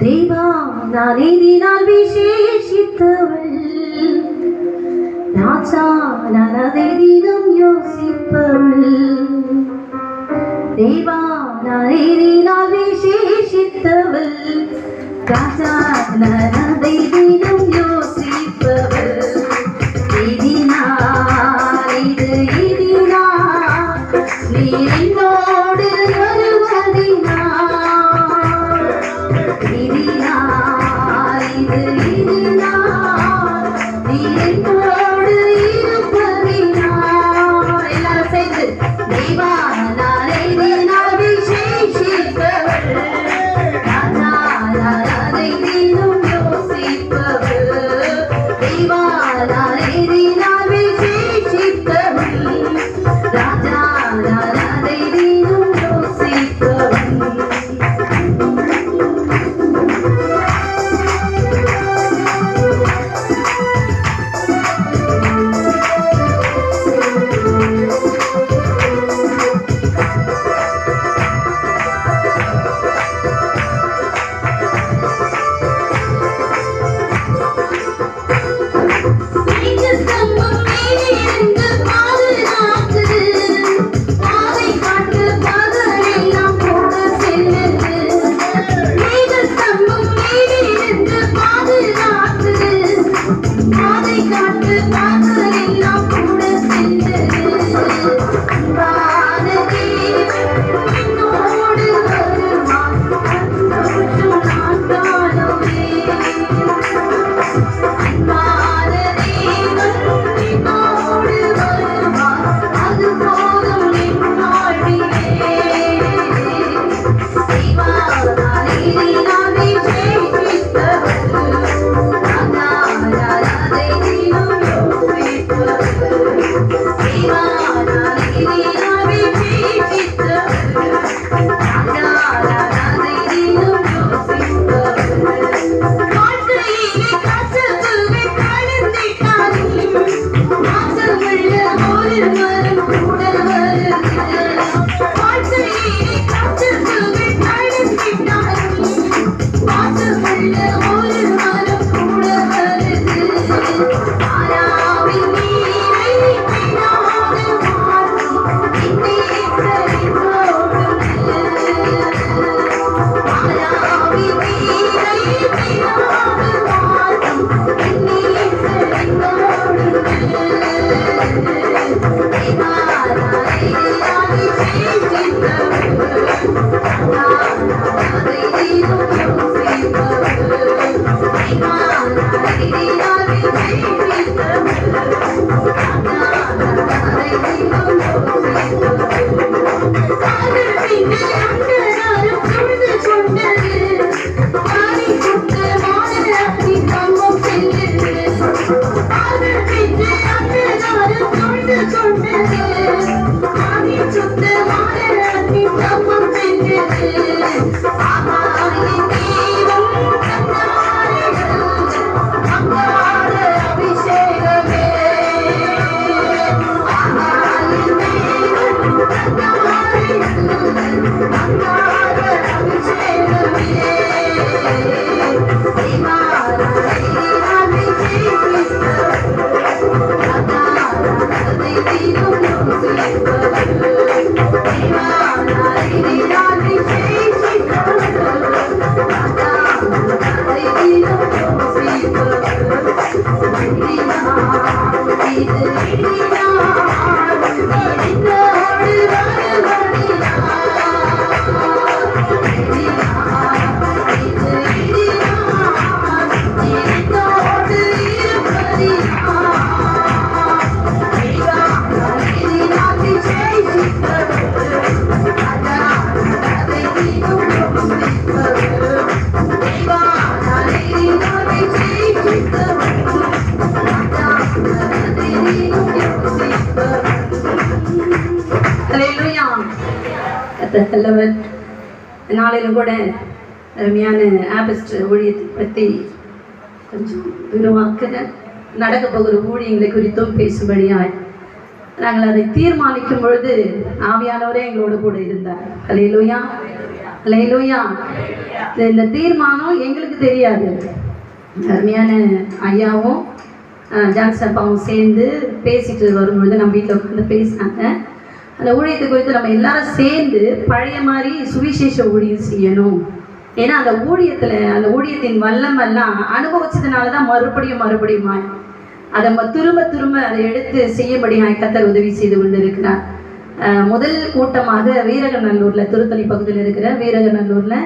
தேவா நான் எதினால் விசேஷித்தவள், ராஜா நான் அதை தினம் யோசிப்பவள். தேவா நான் எதினால் விசேஷித்தவள், ராஜா நான் அதை தினம் யோசிப்பவள். எதினால் இது எதினால் நீ என்னோடு நாளிலும் கூட அருமையான ஆபஸ்ட் ஊழியத்தை பற்றி கொஞ்சம் விரிவாக்க நடக்க போகிற ஊழியங்களை குறித்தும் பேசும்படியாய் நாங்கள் அதை தீர்மானிக்கும் பொழுது ஆவியானவரே எங்களோடு கூட இருந்தார். அல்லேலூயா. அல்லேலூயா. இந்த தீர்மானம் எங்களுக்கு தெரியாது. அருமையான ஐயாவும் ஜான்சன் அப்பாவும் சேர்ந்து பேசிட்டு வரும்பொழுது நம்ம வீட்டில் உட்காந்து பேசினாங்க. அந்த ஊழியத்தை குறித்து நம்ம எல்லாரும் சேர்ந்து பழைய மாதிரி சுவிசேஷ ஊழியம் செய்யணும். ஏன்னா அந்த ஊழியத்தின் வல்லமெல்லாம் அனுபவிச்சதுனால தான் மறுபடியும் அதை திரும்ப அதை எடுத்து செய்யபடியாய் கர்த்தர் உதவி செய்து கொண்டு இருக்கிறார். முதல் கூட்டமாக வீரகநல்லூரில், திருத்தணி பகுதியில் இருக்கிற வீரகநல்லூரில்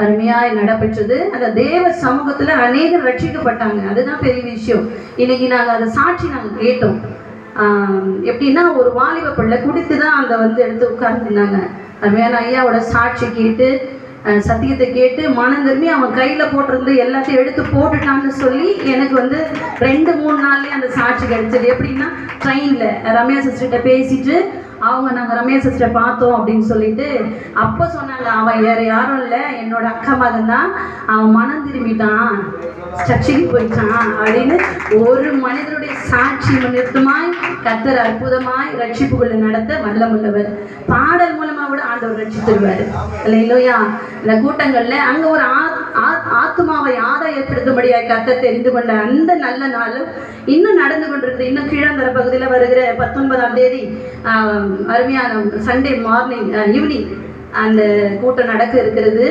அருமையாய் நடைபெற்றது. அந்த தேவ சமூகத்தில் அநேகர் ரட்சிக்கப்பட்டாங்க. அதுதான் பெரிய விஷயம். இன்னைக்கு நாங்கள் அதை சாட்சி நாங்கள் கேட்டோம். எப்படின்னா, ஒரு வாலிப பிள்ளை குடித்து தான் அந்த எடுத்து உட்கார்ந்துருந்தாங்க. அருமையான ஐயாவோட சாட்சி கேட்டு, சத்தியத்தை கேட்டு மனம் திரும்பி அவன் கையில் போட்டிருந்து எல்லாத்தையும் எடுத்து போட்டுட்டான்னு சொல்லி எனக்கு 2-3 நாள்லேயே அந்த சாட்சி கிடைச்சது. எப்படின்னா, ட்ரெயினில் ரம்யா சிஸ்டர்கிட்ட பேசிட்டு நாங்கள் ரம்யா சிஸ்டரை பார்த்தோம் அப்படின்னு சொல்லிட்டு அப்போ சொன்னாங்க, அவன் வேறு யாரும் இல்லை, என்னோட அக்கா மகன் தான், அவன் மனம் திரும்பிட்டான், சர்ச்சைக்கு போயிட்டான் அப்படின்னு ஒரு மனிதனுடைய சாட்சி நிறுத்தமாய் கர்த்தர் அற்புதமாய் ரட்சிப்புகளை நடத்த வல்லமுள்ளவர். பாடல் மூலமா கூட ஆண்டவர் ரட்சித்துருவார். இல்லையா? இந்த கூட்டங்கள்ல அங்க ஒரு ஆத்மாவை ஆதாயப்படுத்தும்படியாக கர்த்தர் தெரிந்து கொண்ட அந்த நல்ல நாளும் இன்னும் நடந்து கொண்டிருக்குது. இன்னும் கீழாந்தர பகுதியில் வருகிற 19ஆம் தேதி அருமையான சண்டே மார்னிங் ஈவினிங் அந்த கூட்டம் நடக்க இருக்கிறது.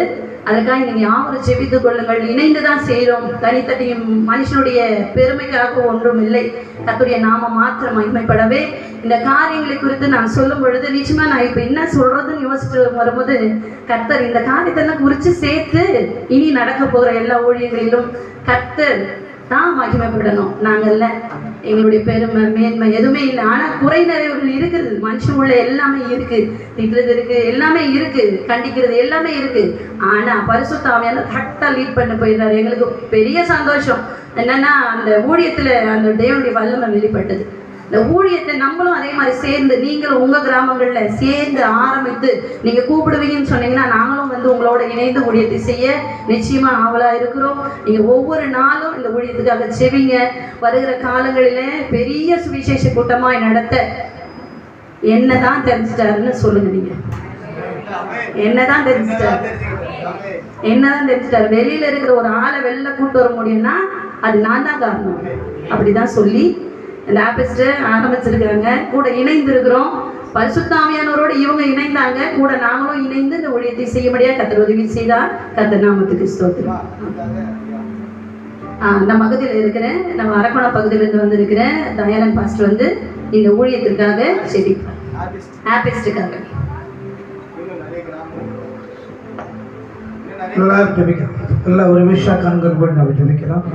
அதற்காக நீங்கள் யாவரும் ஜெபித்துக் கொள்ளுங்கள். இணைந்து தான் செய்கிறோம். தனித்தட்டியும் மனுஷனுடைய பெருமைக்காக ஒன்றும் இல்லை. கர்த்தருடைய நாம மாத்திரம் மகிமைப்படவே இந்த காரியங்களை குறித்து நான் சொல்லும் பொழுது நிச்சயமா நான் இப்போ என்ன சொல்றதுன்னு யோசிச்சு வரும்போது, கர்த்தர் இந்த காரியத்தெல்லாம் குறித்து சேர்த்து இனி நடக்க போகிற எல்லா ஊழியங்களிலும் கர்த்தர் தான் மகிமைப்படணும். நாங்கள்ல எங்களுடைய பெருமை மேன்மை எதுவுமே இல்லை. ஆனால் குறை நிறைவுகள் இருக்குது. மனுஷன் உள்ள எல்லாமே இருக்கு, திட்டுறது இருக்கு, எல்லாமே இருக்கு, கண்டிக்கிறது எல்லாமே இருக்கு. ஆனால் பரிசுத்த ஆவியானவர் கரெக்டாக லீட் பண்ண போயிடுறாரு. எங்களுக்கு பெரிய சந்தோஷம் என்னன்னா, அந்த ஊழியத்தில் அந்த தேவனுடைய வல்லமை வெளிப்பட்டது. இந்த ஊழியத்தை நம்மளும் அதே மாதிரி சேர்ந்து, நீங்களும் உங்கள் கிராமங்களில் சேர்ந்து ஆரம்பித்து நீங்கள் கூப்பிடுவீங்கன்னு சொன்னீங்கன்னா நாங்களும் உங்களோட இணைந்து ஊழியத்தை செய்ய நிச்சயமாக ஆவலாக இருக்கிறோம். நீங்கள் ஒவ்வொரு நாளும் இந்த ஊழியத்துக்காக செவிங்க. வருகிற காலங்களில் பெரிய சுவிசேஷ கூட்டமாய் நடத்த என்னதான் தெரிஞ்சிட்டாருன்னு சொல்லுங்க. நீங்கள் என்னதான் தெரிஞ்சிட்டாரு? வெளியில இருக்கிற ஒரு ஆளை வெளில கூட்டு வர முடியும்னா அது நான் தான் காரணம். அப்படிதான் சொல்லி இந்த ஆபிஸ்ட் ஆரம்பிச்சிருக்கிறாங்க. கூட இணைந்து இருக்கிறோம். பரிசுத்த ஆவியானவரோடு இவங்க இணைந்தாங்க. கூட நாங்களும் இணைந்து இந்த ஊழியத்தை செய்யும்படியா கர்த்தர் உதவி செய்தார். கர்த்தர் நாமத்துக்கு ஸ்தோத்திரம். நம்ம பகுதியில் இருக்கிறேன், நம்ம அரக்கோணம் பகுதியிலிருந்து வந்திருக்கிறேன் தயாளன் பாஸ்டர் இந்த ஊழியத்திற்காக செபிப்பார். ஆபிஸ்டுக்காக எல்லாம் ஒரு விஷயம் கண்கள் போய் நம்ம ஜெபிக்கலாம்.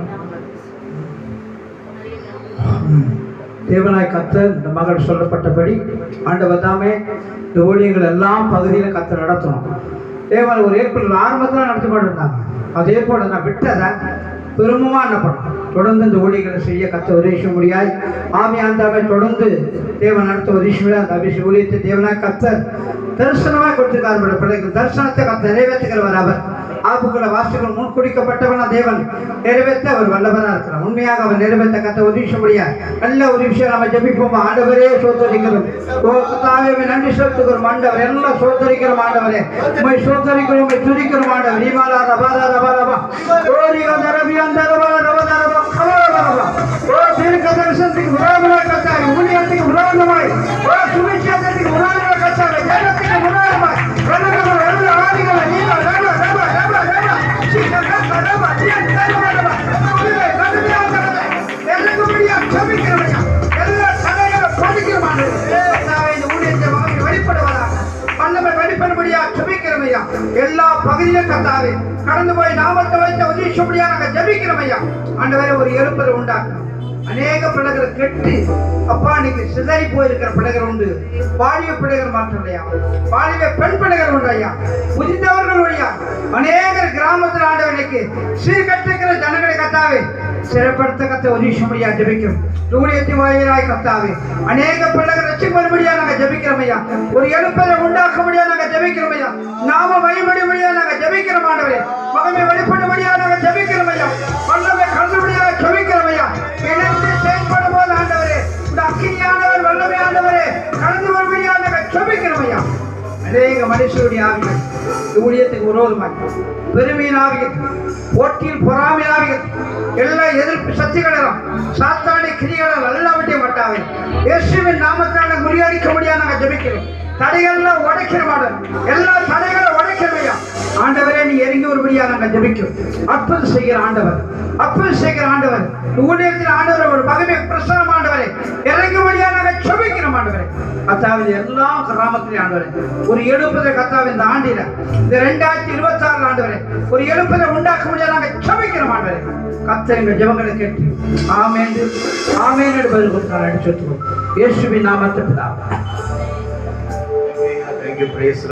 தேவனாய் கர்த்தர் இந்த மகள் சொல்லப்பட்டபடி ஆண்டவர் தாமே இந்த ஊழியங்கள் எல்லாம் பகுதியில் கர்த்தர் நடத்தணும். தேவன் ஒரு ஏற்பாடு ஆரம்பத்தில் நடத்தி கொண்டிருந்தாங்க. அதே போல நான் விட்டதை பெருமமாக என்ன பண்ணணும், தொடர்ந்து இந்த ஊழியர்களை செய்ய கர்த்தர் உதவி செய்ய முடியாது. ஆவியானவரை தொடர்ந்து தேவன் நடத்த உதவி செய்ய முடியாது. அபிஷேக ஊழியத்தை தேவனாய் கர்த்தர் தரிசனமாக கொடுத்துருக்கார். பிள்ளைகள் தரிசனத்தை கர்த்தர் நிறைவேற்றுகிறவர். அவர் ஆப்புக்குள்ள வாசிகள் முன் குடிக்கப்பட்டவனா தேவன் நிறைவேற்ற அவர் வல்லவனா இருக்கிறார். உண்மையாக அவர் நிறைவேற்ற கர்த்தர் உதவி செய்ய முடியாது. நல்ல ஒரு விஷயம் நம்ம ஜெபிப்போம். ஆண்டவரே சோதரிக்கிறோம், நன்றி செலுத்துகிறோம். ஆண்டவர் எல்லாம் சோதரிக்கிறோம். ஆண்டவரே உண்மை சோதரிக்கிறோம், உண்மை துதிக்கிறோம். ஆண்டவர் ஈமாலா ரபா ரபா ரபா ஓரியா ரபி அந்த ரபா ரபா ரபா கலரபா ஓ தீர்க்க தரிசனத்துக்கு விரோதமாய் கர்த்தாவே, ஊழியத்துக்கு விரோதமாய், ஓ சுவிசேஷத்துக்கு விரோதமாய் கர்த்தாவே, ஜனத்துக்கு விரோதமாய் வல்லவர்கள் எல்லா ஆதிகளை நீங்க ரபா ரபா ரபா ரபா சீக்கிர ரபா ரபா சீக்கிர ரபா ரபா உங்களை கடுமையாக எனக்கு முடியா ஜெபிக்கிறோம். எல்லா தடைகளை பொடிக்கிறோம். கர்த்தாவே இந்த ஊழியத்தை வாங்கி வெளிப்படுவதாக வல்லமை வெளிப்படும்படியா ஜெபிக்கிறோம் ஐயா. எல்லா பகுதியிலும் கர்த்தாவே கடந்து போய் நாமத்தை வைத்த உதவி செய்யும்படியா நாங்கள் ஜெபிக்கிறோம் ஐயா. ஆண்டவரே ஒரு எழுப்புதல் உண்டாகும். அநேக பிள்ளைகளை கெட்டு அப்பா இன்னைக்கு சிதறி போயிருக்கிற பிள்ளைகள் உண்டு. பாலிய பிள்ளைகள் மாற்றம் இல்லையா, பாலிய பெண் பிள்ளைகள் உண்டு ஐயா. புதித்தவர்கள் வழியா அநேகர் கிராமத்தில் ஆண்டவர் இன்னைக்கு சீர்கட்டிருக்கிற ஜனங்களை கர்த்தாவே சிறப்படுத்த கர்த்தர் உதவி செய்யும்படியா ஜெபிக்கிறோம். ஊழியத்தை வாயிலாய் கர்த்தாவே அநேக பிள்ளைகள் ரட்சிக்கப்படும்படியா நாங்கள் ஜெபிக்கிறோம் ஐயா. ஒரு எழுப்பதை உண்டாக்கும்படியா நாங்கள் ஜெபிக்கிறோம் ஐயா. நாம வழிபடும்படியா நாங்கள் ஜெபிக்கிறோம். ஆண்டவரே மகனை வெளிப்படும்படியா நாங்கள் ஜெபிக்கிறோம் ஐயா. வல்லமை கல்லுபடியா ஜெபிக்கிறோம் ஐயா. இணைந்து செயல்படும் போது ஆண்டவரே இந்த அக்கினியானவர் வல்லமையானவரே கடந்து வரும்படியா நாங்கள் ஜெபிக்கிறோம் ஐயா. அநேக மனுஷருடைய ஆவிகள் ஊழியத்துக்கு விரோதமாய் பெருமையின் ஆவிகள், போட்டியில் பொறாமையின் ஆவிகள், எல்லா எதிர்ப்பு சக்திகளும் சாத்தானிய கிரிகளால் எல்லாவற்றையும் மட்டாவை இயேசுவின் நாமத்தால் முறியடிக்க முடியாது. நாங்கள் ஜெபிக்கிறோம். தடைகள்லாம் உடைக்கிற மாட்டோம். எல்லா தடைகளும் உடைக்கிறவையா ஆண்டவரே, நீ இறங்கி ஒருபடியா நாங்கள் ஜெபிக்கிறோம். அற்புதம் செய்கிற ஆண்டவர், அற்புதம் செய்கிற ஆண்டவர், ஊழியத்தில் ஆண்டவர் ஒரு மகிமை பிரசனம் ஆண்டவரே, இறங்கும்படியா நாங்கள் ஜெபிக்கிறோம் ஆண்டவரே. கர்த்தாவே எல்லா கிராமத்திலே ஆண்டவரே ஒரு எழுப்புதல் கர்த்தாவே இந்த ஆண்டில இந்த 2026 ஆண்டவரே ஒரு எழுப்புதல் உண்டாக்க முடியாது நாங்கள் ஜெபிக்கிறோம் ஆண்டவரே. கர்த்தர் எங்கள் ஜெபங்களை கேட்டு ஆமென் ஆமென் என்று பதில் கொடுத்தார். அடிச்சுட்டு இயேசுவின் நாமத்தில் பிதாவே. Thank you, praise